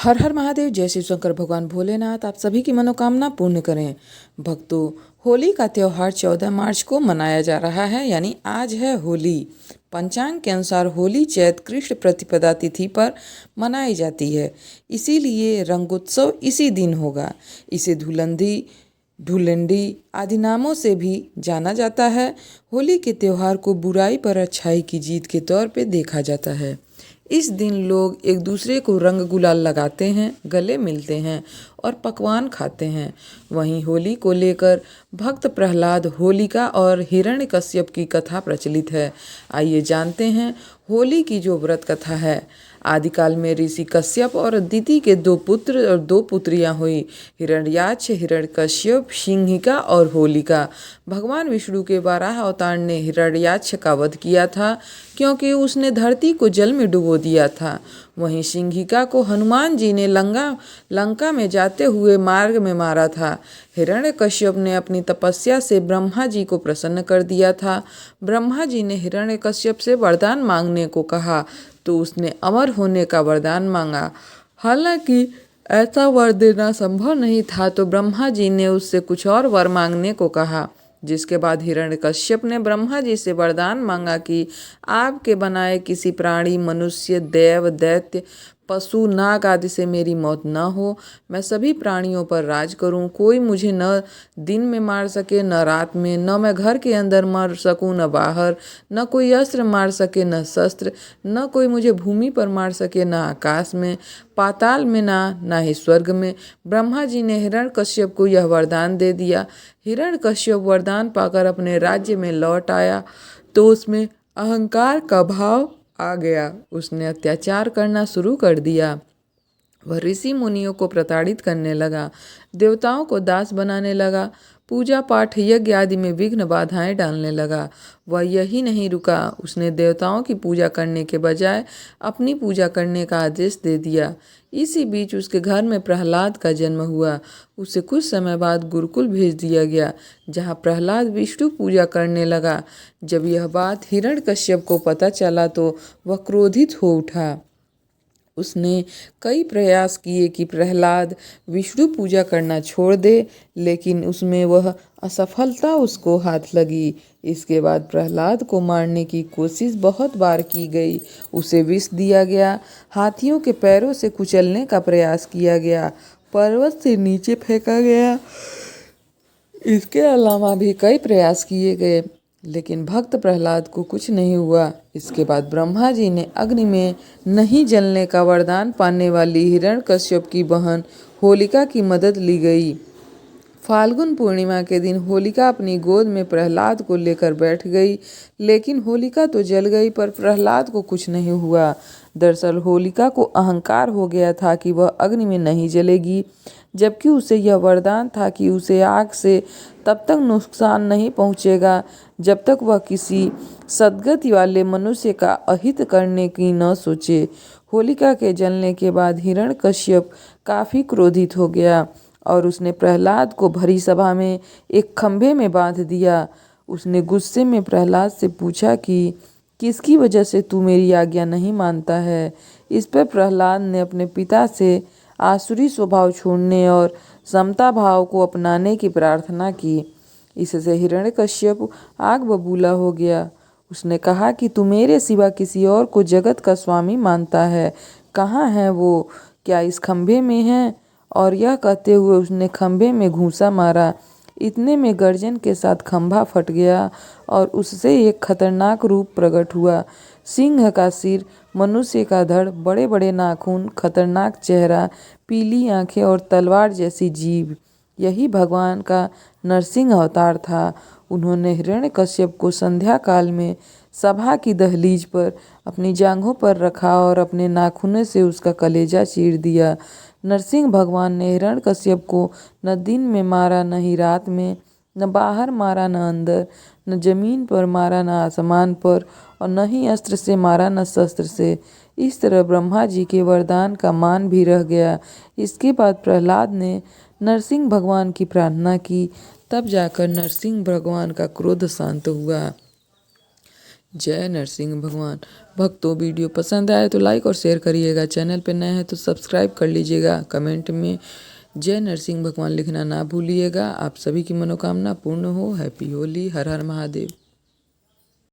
हर हर महादेव। जय शिव शंकर भगवान भोलेनाथ आप सभी की मनोकामना पूर्ण करें। भक्तों, होली का त्यौहार 14 मार्च को मनाया जा रहा है, यानी आज है होली। पंचांग के अनुसार होली चैत कृष्ण प्रतिपदा तिथि पर मनाई जाती है, इसीलिए रंगोत्सव इसी दिन होगा। इसे धुलंडी ढुलंडी आदि नामों से भी जाना जाता है। होली के त्यौहार को बुराई पर अच्छाई की जीत के तौर पे देखा जाता है। इस दिन लोग एक दूसरे को रंग गुलाल लगाते हैं, गले मिलते हैं और पकवान खाते हैं। वहीं होली को लेकर भक्त प्रहलाद, होलिका और हिरण्यकश्यप की कथा प्रचलित है। आइए जानते हैं होली की जो व्रत कथा है। आदिकाल में ऋषि कश्यप और अदिति के 2 पुत्र और 2 पुत्रियां हुई, हिरण्याक्ष, हिरण्यकश्यप, सिंहिका और होलिका। भगवान विष्णु के 12 अवतार ने हिरण्याक्ष का वध किया था, क्योंकि उसने धरती को जल में डुबो दिया था। वहीं सिंहिका को हनुमान जी ने लंका में जाते हुए मार्ग में मारा था। हिरण्यकश्यप ने अपनी तपस्या से ब्रह्मा जी को प्रसन्न कर दिया था। ब्रह्मा जी ने हिरण्यकश्यप से वरदान मांगने को कहा, तो उसने अमर होने का वरदान मांगा। हालांकि ऐसा वर देना संभव नहीं था, तो ब्रह्मा जी ने उससे कुछ और वर मांगने को कहा, जिसके बाद हिरण्यकश्यप ने ब्रह्मा जी से वरदान मांगा कि आपके बनाए किसी प्राणी, मनुष्य, देव, दैत्य, पशु, नाग आदि से मेरी मौत न हो। मैं सभी प्राणियों पर राज करूं। कोई मुझे न दिन में मार सके, न रात में। न मैं घर के अंदर मार सकूं, न बाहर। न कोई अस्त्र मार सके, न शस्त्र। न कोई मुझे भूमि पर मार सके, न आकाश में, पाताल में, ना ही स्वर्ग में। ब्रह्मा जी ने हिरण्यकश्यप को यह वरदान दे दिया। हिरण्यकश्यप वरदान पाकर अपने राज्य में लौट आया, तो उसमें अहंकार का भाव आ गया। उसने अत्याचार करना शुरू कर दिया। वह ऋषि मुनियों को प्रताड़ित करने लगा, देवताओं को दास बनाने लगा, पूजा पाठ, यज्ञ आदि में विघ्न बाधाएं डालने लगा। वह यही नहीं रुका, उसने देवताओं की पूजा करने के बजाय अपनी पूजा करने का आदेश दे दिया। इसी बीच उसके घर में प्रहलाद का जन्म हुआ। उसे कुछ समय बाद गुरुकुल भेज दिया गया, जहाँ प्रहलाद विष्णु पूजा करने लगा। जब यह बात हिरण्यकश्यप को पता चला, तो वह क्रोधित हो उठा। उसने कई प्रयास किए कि प्रहलाद विष्णु पूजा करना छोड़ दे, लेकिन उसमें वह असफलता उसको हाथ लगी। इसके बाद प्रहलाद को मारने की कोशिश बहुत बार की गई। उसे विष दिया गया, हाथियों के पैरों से कुचलने का प्रयास किया गया, पर्वत से नीचे फेंका गया। इसके अलावा भी कई प्रयास किए गए, लेकिन भक्त प्रहलाद को कुछ नहीं हुआ। इसके बाद ब्रह्मा जी ने अग्नि में नहीं जलने का वरदान पाने वाली हिरण्यकश्यप की बहन होलिका की मदद ली गई। फाल्गुन पूर्णिमा के दिन होलिका अपनी गोद में प्रहलाद को लेकर बैठ गई, लेकिन होलिका तो जल गई, पर प्रहलाद को कुछ नहीं हुआ। दरअसल होलिका को अहंकार हो गया था कि वह अग्नि में नहीं जलेगी, जबकि उसे यह वरदान था कि उसे आग से तब तक नुकसान नहीं पहुंचेगा जब तक वह किसी सद्गति वाले मनुष्य का अहित करने की न सोचे। होलिका के जलने के बाद हिरण्यकश्यप काफ़ी क्रोधित हो गया और उसने प्रहलाद को भरी सभा में एक खंभे में बांध दिया। उसने गुस्से में प्रहलाद से पूछा कि किसकी वजह से तू मेरी आज्ञा नहीं मानता है। इस पर प्रहलाद ने अपने पिता से आसुरी स्वभाव छोड़ने और समता भाव को अपनाने की प्रार्थना की। इससे हिरण्यकश्यप आग बबूला हो गया। उसने कहा कि तू मेरे सिवा किसी और को जगत का स्वामी मानता है। कहाँ है वो? क्या इस खंभे में है? और यह कहते हुए उसने खंभे में घूंसा मारा। इतने में गर्जन के साथ खंभा फट गया और उससे एक खतरनाक रूप प्रकट हुआ। सिंह का सिर, मनुष्य का धड़, बड़े बड़े नाखून, खतरनाक चेहरा, पीली आंखें और तलवार जैसी जीभ। यही भगवान का नरसिंह अवतार था। उन्होंने हिरण्यकश्यप को संध्या काल में सभा की दहलीज पर अपनी जांघों पर रखा और अपने नाखूनों से उसका कलेजा चीर दिया। नरसिंह भगवान ने हिरण्यकश्यप को न दिन में मारा, न ही रात में, न बाहर मारा, न अंदर, न जमीन पर मारा, न आसमान पर, और न ही अस्त्र से मारा, न शस्त्र से। इस तरह ब्रह्मा जी के वरदान का मान भी रह गया। इसके बाद प्रहलाद ने नरसिंह भगवान की प्रार्थना की, तब जाकर नरसिंह भगवान का क्रोध शांत हुआ। जय नरसिंह भगवान। भक्तों वीडियो पसंद आए तो लाइक और शेयर करिएगा। चैनल पर नए हैं तो सब्सक्राइब कर लीजिएगा। कमेंट में जय नरसिंह भगवान लिखना ना भूलिएगा। आप सभी की मनोकामना पूर्ण हो। हैप्पी होली। हर हर महादेव।